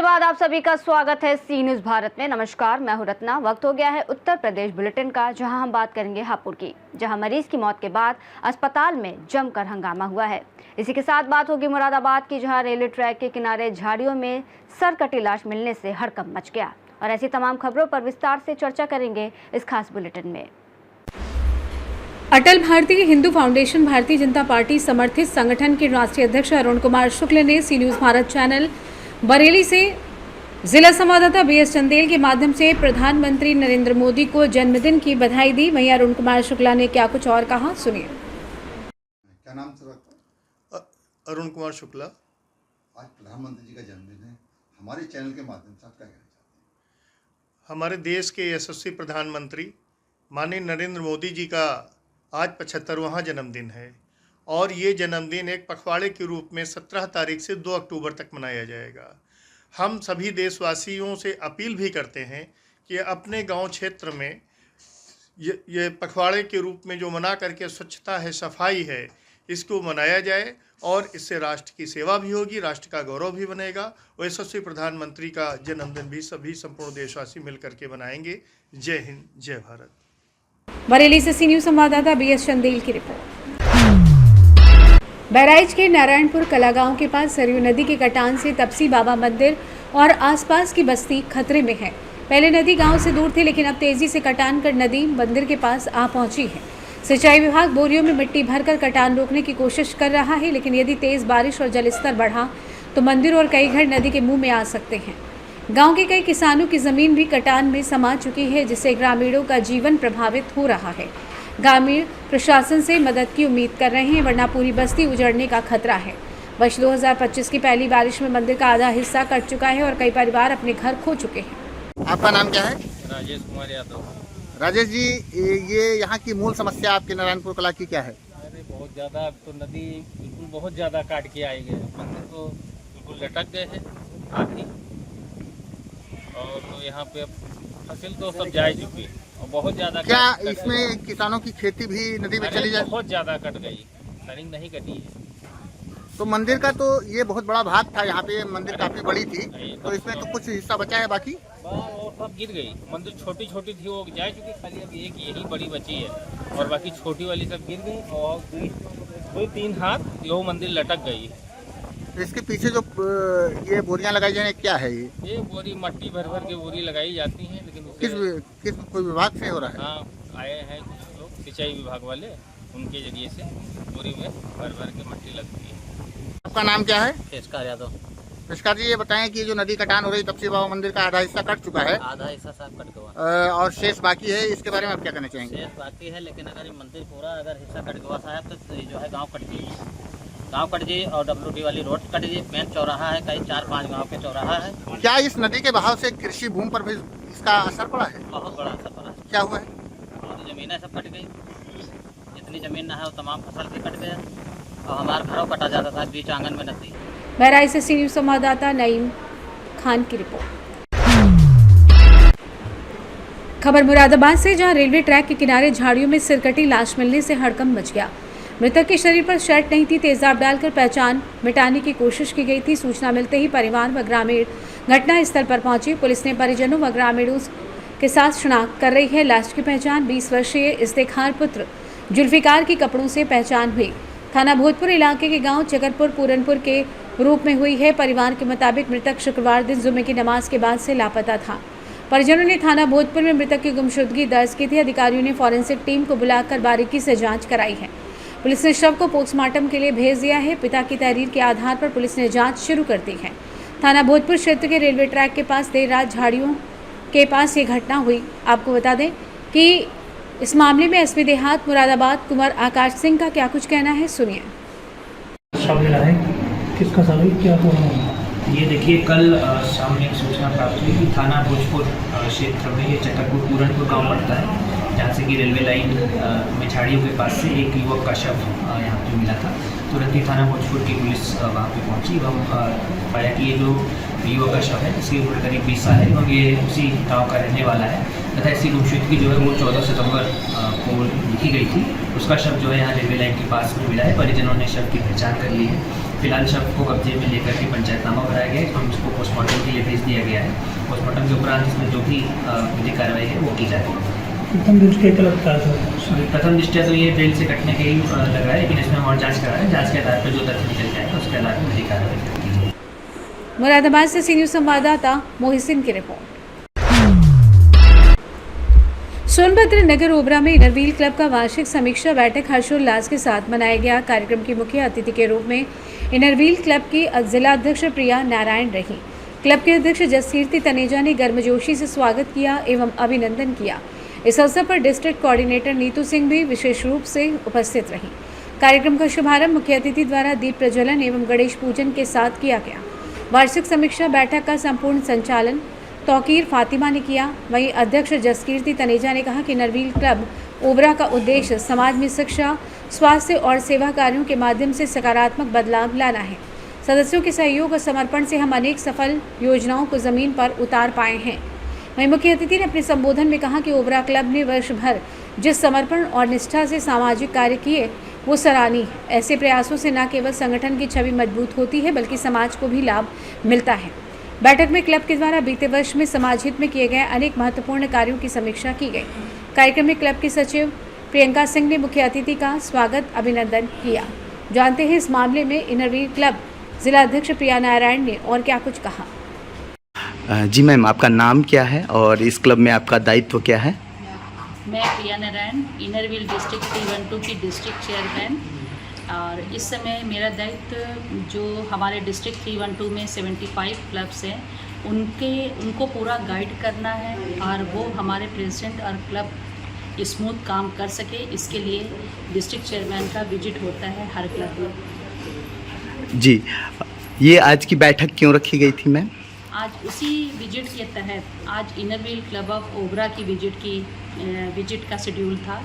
बाद आप सभी का स्वागत है सी न्यूज भारत में। नमस्कार, मैं हूं रत्ना। वक्त हो गया है उत्तर प्रदेश बुलेटिन का, जहां हम बात करेंगे हापुड़ की, जहां मरीज की मौत के बाद अस्पताल में जमकर हंगामा हुआ है। इसी के साथ बात होगी मुरादाबाद की, जहां रेलवे ट्रैक के किनारे झाड़ियों में सरकटी लाश मिलने से हड़कंप मच गया। और ऐसी तमाम खबरों पर विस्तार से चर्चा करेंगे इस खास बुलेटिन में। अटल भारतीय हिंदू फाउंडेशन भारतीय जनता पार्टी समर्थित संगठन के राष्ट्रीय अध्यक्ष अरुण कुमार शुक्ल ने सी न्यूज भारत चैनल बरेली से जिला संवाददाता बीएस चंदेल के माध्यम से प्रधानमंत्री नरेंद्र मोदी को जन्मदिन की बधाई दी। वहीं अरुण कुमार शुक्ला ने क्या कुछ और कहा, सुनिए। क्या नाम सर आपका? अरुण कुमार शुक्ला। आज प्रधानमंत्री जी का जन्मदिन है, हमारे चैनल के माध्यम से आप क्या कहना चाहते हैं? हमारे देश के यशस्वी प्रधानमंत्री माननीय नरेंद्र मोदी जी का आज 75वां जन्मदिन है और ये जन्मदिन एक पखवाड़े के रूप में 17 तारीख से 2 अक्टूबर तक मनाया जाएगा। हम सभी देशवासियों से अपील भी करते हैं कि अपने गांव क्षेत्र में ये पखवाड़े के रूप में जो मना करके स्वच्छता है, सफाई है, इसको मनाया जाए और इससे राष्ट्र की सेवा भी होगी, राष्ट्र का गौरव भी बनेगा और यशस्वी प्रधानमंत्री का जन्मदिन भी सभी संपूर्ण देशवासी मिल करके मनाएंगे। जय हिंद, जय भारत। बरेली से सी न्यूज संवाददाता बीएस चंदेल की रिपोर्ट। बहराइच के नारायणपुर कला गांव के पास सरयू नदी के कटान से तपसी बाबा मंदिर और आसपास की बस्ती खतरे में है। पहले नदी गांव से दूर थी, लेकिन अब तेजी से कटान कर नदी मंदिर के पास आ पहुंची है। सिंचाई विभाग बोरियों में मिट्टी भरकर कटान रोकने की कोशिश कर रहा है, लेकिन यदि तेज बारिश और जलस्तर बढ़ा तो मंदिर और कई घर नदी के मुंह में आ सकते हैं। गांव के कई किसानों की जमीन भी कटान में समा चुकी है, जिससे ग्रामीणों का जीवन प्रभावित हो रहा है। ग्रामीण प्रशासन से मदद की उम्मीद कर रहे हैं, वरना पूरी बस्ती उजड़ने का खतरा है। वर्ष 2025 की पहली बारिश में मंदिर का आधा हिस्सा कट चुका है और कई परिवार अपने घर खो चुके हैं। आपका नाम क्या है? राजेश कुमार यादव। राजेश जी, ये यहाँ की मूल समस्या आपके नारायणपुर कला की क्या है? अरे बहुत ज़्यादा, अब तो नदी बिल्कुल बहुत ज़्यादा काट के आए गए, मंदिर तो बिल्कुल लटक गए हैं आधी, और तो यहाँ पे फसल तो सब जा चुकी है और बहुत ज़्यादा। क्या इसमें किसानों की खेती भी नदी में चली जाए? बहुत ज़्यादा कट गई, तनिक नहीं कटी है। तो मंदिर का तो ये बहुत बड़ा भाग था, यहाँ पे मंदिर काफी बड़ी थी, तो इसमें तो कुछ हिस्सा बचा है, बाकी और सब गिर गई। मंदिर छोटी छोटी थी, वो जा चुकी, खाली अब एक यही बड़ी बची है और बाकी छोटी वाली सब गिर गई और कोई 3 हाथ यो मंदिर लटक गई। इसके पीछे जो ये बोरियां लगाई जाए क्या है? ये बोरी मट्टी भर भर के बोरी लगाई जाती हैं, लेकिन किस कोई विभाग से हो रहा है? हाँ, आए हैं कुछ लोग सिंचाई विभाग वाले, उनके जरिए से बोरी में भर भर के मट्टी लगती है। आपका नाम क्या है? पेशकार यादव। पेशकार जी, ये बताएं कि जो नदी कटान हो रही तपसी बाबा मंदिर का आधा हिस्सा कट चुका है, आधा हिस्सा सब कट गया और शेष बाकी है, इसके बारे में आप क्या कहना चाहेंगे? शेष बाकी है, लेकिन अगर ये मंदिर पूरा अगर हिस्सा कट गया साहब तो जो है गाँव कट गई, गाँव कट गई और WD वाली रोड कट गई। मेन चौराहा है, कई 4-5 गाँव के चौराहा है। क्या इस नदी के बहाव से कृषि भूमि पर भी इसका असर पड़ा है? बहुत बड़ा असर पड़ा है। क्या हुआ है? और जमीनें सब कट गई, जितनी जमीन ना है वो तमाम फसल भी कट गया और हमारे घरों कटा जाता था, बीच आंगन में नदी। बहराइच से सी न्यूज संवाददाता नईम खान की रिपोर्ट। खबर मुरादाबाद से, जहां रेलवे ट्रैक के किनारे झाड़ियों में सिरकटी लाश मिलने से हड़कंप मच गया। मृतक के शरीर पर शर्ट नहीं थी, तेजाब डालकर पहचान मिटाने की कोशिश की गई थी। सूचना मिलते ही परिवार व ग्रामीण घटनास्थल पर पहुंचे। पुलिस ने परिजनों व ग्रामीणों के साथ शिनाख्त कर रही है। लाश की पहचान 20 वर्षीय इफ्तिखार पुत्र जुल्फिकार के कपड़ों से पहचान हुई। थाना भोजपुर इलाके के गांव चकरपुर पूरनपुर के रूप में हुई है। परिवार के मुताबिक मृतक शुक्रवार दिन जुमे की नमाज के बाद से लापता था। परिजनों ने थाना भोजपुर में मृतक की गुमशुदगी दर्ज की थी। अधिकारियों ने फॉरेंसिक टीम को बुलाकर बारीकी से जांच कराई है। पुलिस ने शव को पोस्टमार्टम के लिए भेज दिया है। पिता की तहरीर के आधार पर पुलिस ने जांच शुरू कर दी है। थाना भोजपुर क्षेत्र के रेलवे ट्रैक के पास देर रात झाड़ियों के पास ये घटना हुई। आपको बता दें कि इस मामले में एसपी देहात मुरादाबाद कुंवर आकाश सिंह का क्या कुछ कहना है, सुनिए। शव मिला है, किसका शव है, क्या हुआ? ये देखिए, कल शाम में एक सूचना प्राप्त हुई कि थाना भोजपुर क्षेत्र में ये चकरपुर पूरनपुर गांव पड़ता है, जहाँ से कि रेलवे लाइन में झाड़ियों के पास से एक युवक का शव यहाँ पे मिला था। तुरंत ही थाना भोजपुर की पुलिस वहाँ पे पहुँची एवं पाया कि ये जो युवक का शव है, इसकी उम्र करीब 20 साल है एवं ये उसी गाँव का रहने वाला है तथा इसकी गुमशुदगी जो है वो 14 सितंबर को लिखी गई थी। उसका शव जो है यहाँ रेलवे लाइन के पास में मिला है। परिजनों ने शव की पहचान कर ली है। फिलहाल शव को कब्जे में लेकर के पंचायतनामा भराया गया है। हम उसको पोस्टमार्टम के लिए भेज दिया गया है। पोस्टमार्टम के उपरांत इसमें जो भी विधिक कार्रवाई है वो की जा रही है। प्रथम दृष्टया क्या लगता है? प्रथम दृष्टया तो ये बेल से कटने के ही लग रहा है, लेकिन इसमें हम और जाँच करा रहे हैं। जाँच के आधार पर जो तथ्य निकल जाएगा उसके आधार पर विधिक कार्रवाई की जाएगी। मुरादाबाद से सी न्यूज़ संवाददाता मोहसिन की रिपोर्ट। सोनभद्र नगर ओबरा में इनरव्हील क्लब का वार्षिक समीक्षा बैठक हर्षोल्लास के साथ मनाया गया। कार्यक्रम की मुख्य अतिथि के रूप में इनरव्हील क्लब की जिला अध्यक्ष प्रिया नारायण रही। क्लब के अध्यक्ष जसकीर्ति तनेजा ने गर्मजोशी से स्वागत किया एवं अभिनंदन किया। इस अवसर पर डिस्ट्रिक्ट कोऑर्डिनेटर नीतू सिंह भी विशेष रूप से उपस्थित रही। कार्यक्रम का शुभारंभ मुख्य अतिथि द्वारा दीप प्रज्वलन एवं गणेश पूजन के साथ किया गया। वार्षिक समीक्षा बैठक का संपूर्ण संचालन तौकीर फातिमा ने किया। वहीं अध्यक्ष जसकीर्ति तनेजा ने कहा कि इनरव्हील क्लब ओबरा का उद्देश्य समाज में शिक्षा, स्वास्थ्य और सेवा कार्यों के माध्यम से सकारात्मक बदलाव लाना है। सदस्यों के सहयोग और समर्पण से हम अनेक सफल योजनाओं को जमीन पर उतार पाए हैं। वहीं मुख्य अतिथि ने अपने संबोधन में कहा कि ओबरा क्लब ने वर्ष भर जिस समर्पण और निष्ठा से सामाजिक कार्य किए वो सराहनीय है। ऐसे प्रयासों से न केवल संगठन की छवि मजबूत होती है बल्कि समाज को भी लाभ मिलता है। बैठक में क्लब के द्वारा बीते वर्ष में समाज हित में किए गए अनेक महत्वपूर्ण कार्यों की समीक्षा की गई। कार्यक्रम में क्लब की सचिव प्रियंका सिंह ने मुख्य अतिथि का स्वागत अभिनंदन किया। जानते हैं इस मामले में इनरव्हील क्लब जिला अध्यक्ष प्रिया नारायण ने और क्या कुछ कहा। जी मैम, आपका नाम क्या है और इस क्लब में आपका दायित्व क्या है? मैं प्रिया नारायण, इनरव्हील डिस्ट्रिक्ट 312 की डिस्ट्रिक्ट चेयरमैन। और इस समय मेरा दायित्व जो हमारे डिस्ट्रिक्ट 312 में 75 क्लब्स हैं उनको पूरा गाइड करना है और वो हमारे प्रेसिडेंट और क्लब स्मूथ काम कर सके, इसके लिए डिस्ट्रिक्ट चेयरमैन का विजिट होता है हर क्लब में। जी, ये आज की बैठक क्यों रखी गई थी मैम? आज उसी विजिट के तहत आज इनरव्हील क्लब ऑफ ओबरा की विजिट का शेड्यूल था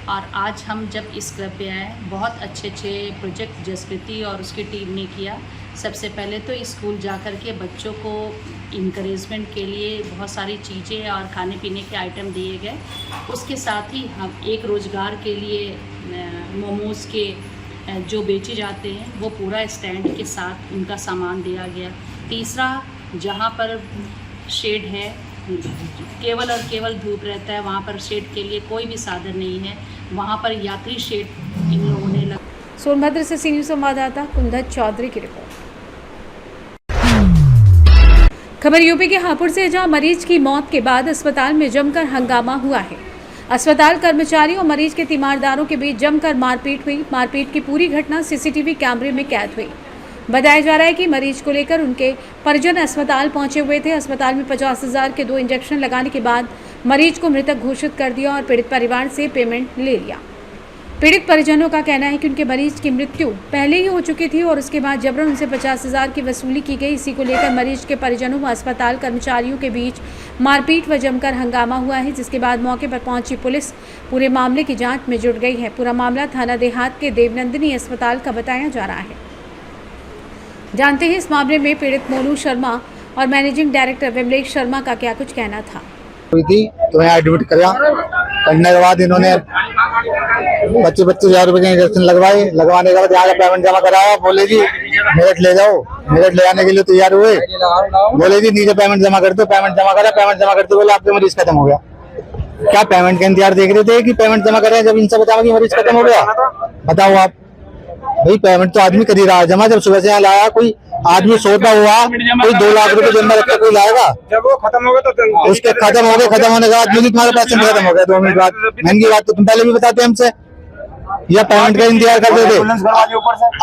और आज हम जब इस क्लब पे आए बहुत अच्छे प्रोजेक्ट जसप्रीति और उसकी टीम ने किया। सबसे पहले तो स्कूल जाकर के बच्चों को इंकरेजमेंट के लिए बहुत सारी चीज़ें और खाने पीने के आइटम दिए गए। उसके साथ ही हम एक रोज़गार के लिए मोमोज़ के जो बेचे जाते हैं वो पूरा स्टैंड के साथ उनका सामान दिया गया। तीसरा, जहाँ पर शेड है केवल और केवल धूप रहता है, वहाँ पर शेड के लिए कोई भी साधन नहीं है, वहाँ पर यात्री शेड इन लोगों ने सोनभद्र से सी न्यूज़ संवाददाता कुंदन चौधरी की रिपोर्ट। खबर यूपी के हापुड़ से, जहां मरीज की मौत के बाद अस्पताल में जमकर हंगामा हुआ है। अस्पताल कर्मचारी और मरीज के तीमारदारों के बीच जमकर मारपीट हुई। मारपीट की पूरी घटना सीसीटीवी कैमरे में कैद हुई। बताया जा रहा है कि मरीज को लेकर उनके परिजन अस्पताल पहुंचे हुए थे। अस्पताल में 50,000 के 2 इंजेक्शन लगाने के बाद मरीज को मृतक घोषित कर दिया और पीड़ित परिवार से पेमेंट ले लिया। पीड़ित परिजनों का कहना है कि उनके मरीज की मृत्यु पहले ही हो चुकी थी और उसके बाद जबरन उनसे 50,000 की वसूली की गई। इसी को लेकर मरीज के परिजनों व अस्पताल कर्मचारियों के बीच मारपीट व जमकर हंगामा हुआ है, जिसके बाद मौके पर पहुंची पुलिस पूरे मामले की जांच में जुट गई है। पूरा मामला थाना देहात के देवनंदिनी अस्पताल का बताया जा रहा है। जानते हैं इस मामले में पीड़ित मोनू शर्मा और मैनेजिंग डायरेक्टर विमलेश शर्मा का क्या कुछ कहना था। हुई थी तो यहाँ एडमिट कराया, करने के बाद इन्होंने 25,000 रुपए के इंजेक्शन लगवाने के बाद यहाँ पेमेंट जमा कराया। बोले जी मेरठ ले जाओ, मेरठ ले जाने के लिए तैयार हुए। बोले जी नीचे पेमेंट जमा कर दो, पेमेंट जमा करा, पेमेंट जमा करते बोले आपके मरीज खत्म हो गया। क्या पेमेंट का इंतजार देख रहे थे कि पेमेंट जमा करें, जब इनसे बताया कि मरीज खत्म हो गया? बताओ आप भाई, पेमेंट तो आदमी कर ही रहा है जमा। जब सुबह से यहाँ लाया कोई आदमी सोता हुआ कोई 2 लाख रुपए जमा रखकर कोई लाएगा? जब वो खत्म हो गया तो उसके खत्म हो गए, खत्म होने के बाद मुझे तुम्हारे पैसे खत्म हो गए 2 मिनट बाद। महंगी बात तो तुम पहले भी बताते हमसे, या पेमेंट का इंतजार कर रहे थे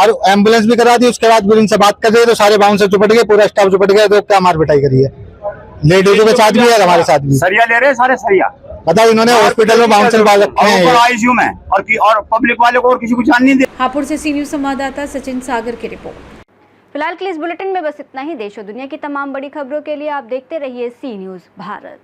और एम्बुलेंस भी करा दी। उसके बाद भी इनसे बात कर रहे तो सारे बाउंसर चुपट गए, पूरा स्टाफ चुपट गया। तो क्या मार पिटाई करी है, लेडीजों के साथ भी है हमारे साथ भी। सरिया ले रहे सारे सरिया, बताओ इन्होंने हॉस्पिटल में बाउंसर बाल रखे हैं और आईसीयू में और पब्लिक वाले को और किसी को जान नहीं दे। हापुड़ से सी न्यूज़ संवाददाता सचिन सागर की रिपोर्ट। फिलहाल के लिए इस बुलेटिन में बस इतना ही। देश और दुनिया की तमाम बड़ी खबरों के लिए आप देखते रहिए सी न्यूज़ भारत।